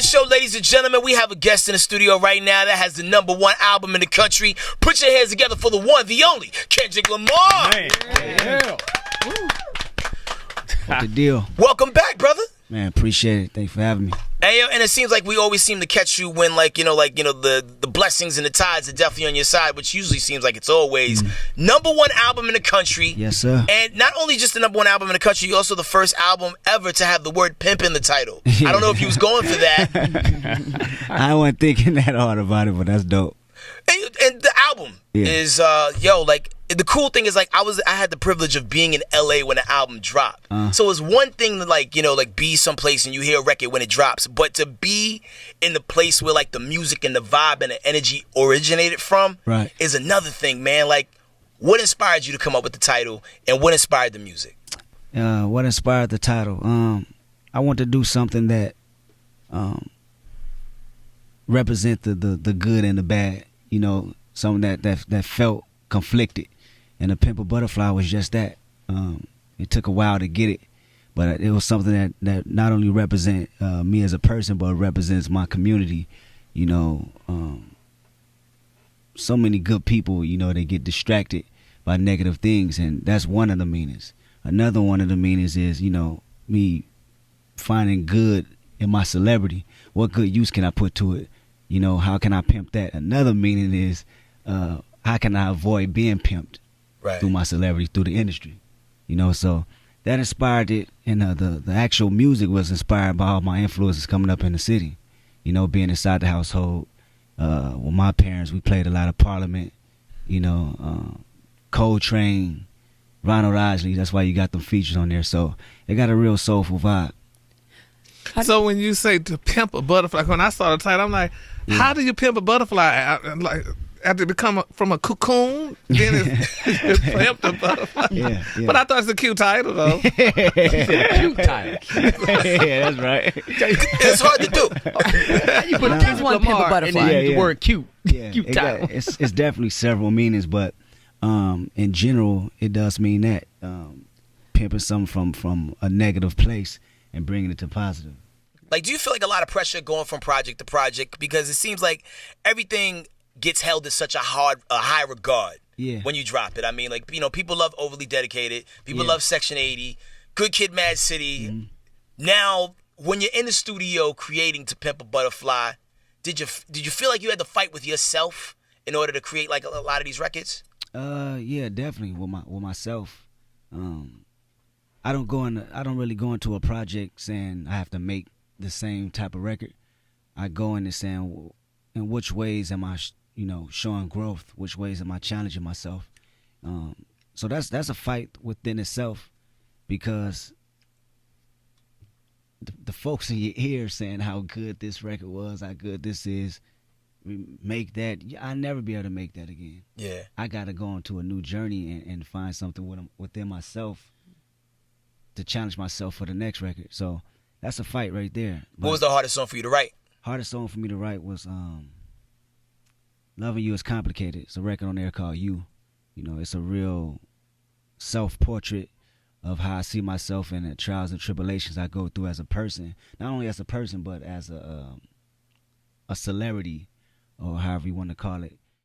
the show, ladies and gentlemen. We have a guest in the studio right now that has the #1 album in the country. Put your hands together for the one, the only, Kendrick Lamar. Man. Yeah. What the deal? Welcome back, brother. Man, appreciate it. Thanks for having me. And it seems like we always seem to catch you when, the blessings and the tides are definitely on your side, which usually seems like it's always. #1 album in the country. Yes, sir. And not only just the #1 album in the country, you're also the first album ever to have the word pimp in the title. I don't know if you was going for that. I wasn't thinking that hard about it, but that's dope. And the album is the cool thing is I had the privilege of being in LA when the album dropped. So it's one thing to be someplace and you hear a record when it drops, but to be in the place where the music and the vibe and the energy originated from is another thing, man. What inspired you to come up with the title and what inspired the music? What inspired the title? I want to do something that represent the good and the bad. Something that felt conflicted. And To Pimp A Butterfly was just that. It took a while to get it, but it was something that not only represent me as a person, but represents my community. So many good people, they get distracted by negative things, and that's one of the meanings. Another one of the meanings is, me finding good in my celebrity. What good use can I put to it? How can I pimp that? Another meaning is, how can I avoid being pimped through my celebrity, through the industry? So that inspired it, and the actual music was inspired by all my influences coming up in the city. Being inside the household. With my parents, we played a lot of Parliament, Coltrane, Ronald Isley. That's why you got them features on there. So it got a real soulful vibe. So when you say To Pimp A Butterfly, when I saw the title, I'm like, how do you pimp a butterfly? After it become from a cocoon, then it's Pimp A Butterfly. Yeah. But I thought it's a cute title, though. Cute title. Yeah, that's right. It's hard to do. You put this one Pimp A Butterfly. And then the word cute. Yeah, cute title. It's definitely several meanings, but in general, it does mean that pimping something from a negative place and bringing it to positive. Do you feel a lot of pressure going from project to project? Because it seems like everything gets held in such a high regard when you drop it. I mean, people love Overly Dedicated. People love Section 80. Good Kid, Mad City. Mm-hmm. Now, when you're in the studio creating To Pimp A Butterfly, did you feel like you had to fight with yourself in order to create a lot of these records? Yeah, definitely with myself. I don't really go into a project saying I have to make the same type of record. I go into saying, in which ways am I, showing growth? Which ways am I challenging myself? So that's a fight within itself, because the folks in your ear saying how good this record was, how good this is, make that. I'll never be able to make that again. Yeah, I got to go into a new journey and find something within myself to challenge myself for the next record. So that's a fight right there. What was the hardest song for you to write? Hardest song for me to write was Loving You Is Complicated. It's a record on there called You. It's a real self-portrait of how I see myself and the trials and tribulations I go through as a person. Not only as a person, but as a celebrity, or however you want to call it.